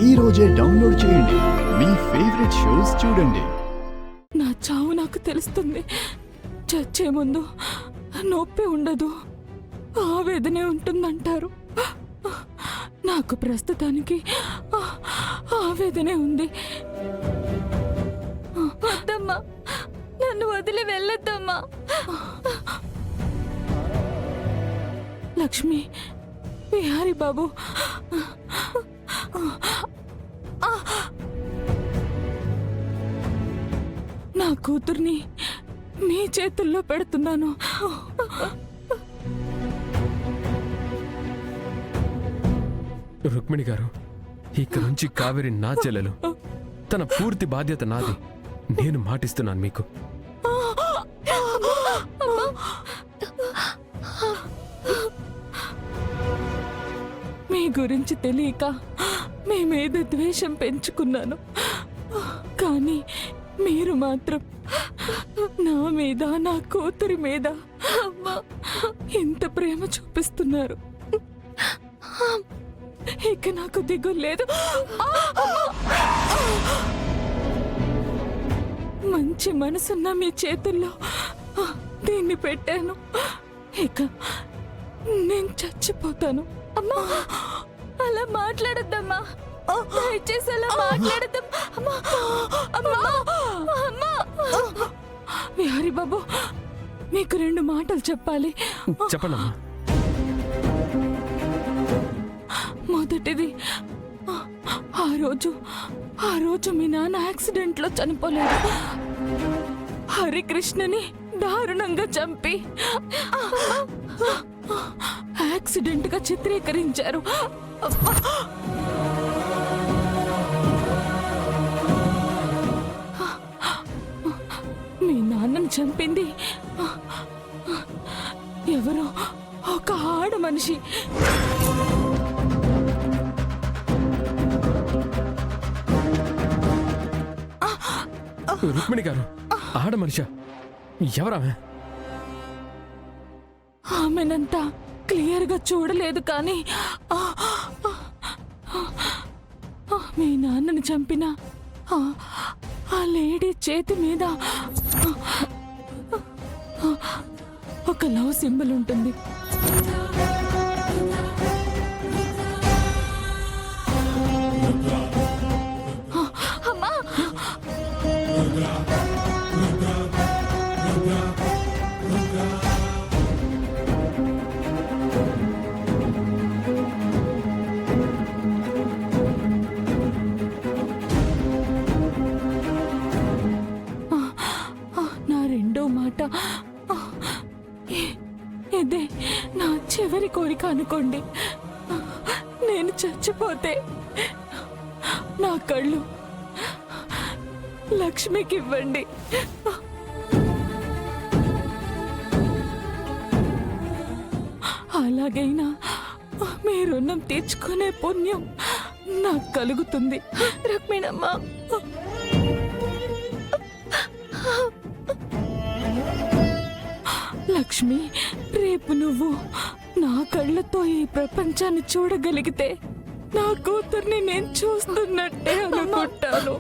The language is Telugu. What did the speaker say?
ఈ రోజే డౌన్లోడ్ చేయండి. మీ ఫేవరెట్ షోస్ చూడండి. నా చావు నాకు తెలుస్తుంది. చచ్చే ముందు నొప్పి ఉండదు, ఆవేదనే ఉంటుందంటారు. నాకు ప్రస్తుతానికి ఆవేదనే ఉంది. వద్దమ్మా, నన్ను వదిలి వెళ్ళొద్దమ్మా. లక్ష్మి, విహారీ బాబు, నా కూతుర్ని మీ చేతుల్లో పెడుతున్నాను. రుక్మిణి గారు, ఇక నుంచి కావేరి నా చెల్లెలు. తన పూర్తి బాధ్యత నాది. నేను మాటిస్తున్నాను మీకు. మీ గురించి తెలియక మీ మీద ద్వేషం పెంచుకున్నాను, కానీ మీరు మాత్రం నా మీద, నా కూతురి మీద ఇంత ప్రేమ చూపిస్తున్నారు. ఇక నాకు దిగులు లేదు. మంచి మనసున్న మీ చేతుల్లో దీన్ని పెట్టాను. ఇక నేను చచ్చిపోతాను. అమ్మా, అలా మాట్లాడద్దమ్మా. దయచేసి అలా మాట్లాడద్దమ్మా. విహారీ బాబు, మీకు 2 మాటలు చెప్పాలి. చెప్పండమ్మా. మొదటిది, ఆ రోజు మీ నాన్న యాక్సిడెంట్లో చనిపోలేదు. హరికృష్ణని దారుణంగా చంపి యాక్సిడెంట్ గా చిత్రీకరించారు. మీ నాన్నని చంపింది ఎవరో ఒక ఆడ మనిషి. రుక్మిణి గారు, ఆడ మనిషా? ఎవరామె? ఆమెనంతా క్లియర్ గా చూడలేదు, కానీ మీ నాన్నని చంపిన ఆ లేడీ చేతి మీద ఒక లవ్ సింబల్ ఉంటుంది. నా రెండో మాట, ఇదే నా చివరి కోరిక అనుకోండి. నేను చచ్చిపోతే నా కళ్ళు లక్ష్మికి ఇవ్వండి. అలాగైనా మీ రుణం తీర్చుకునే పుణ్యం నాకు కలుగుతుంది. రుక్మిణమ్మ, లక్ష్మి, రేపు నువ్వు నా కళ్ళతో ఈ ప్రపంచాన్ని చూడగలిగితే నా కూతుర్ని నేను చూస్తున్నట్టే అనుకుంటాను.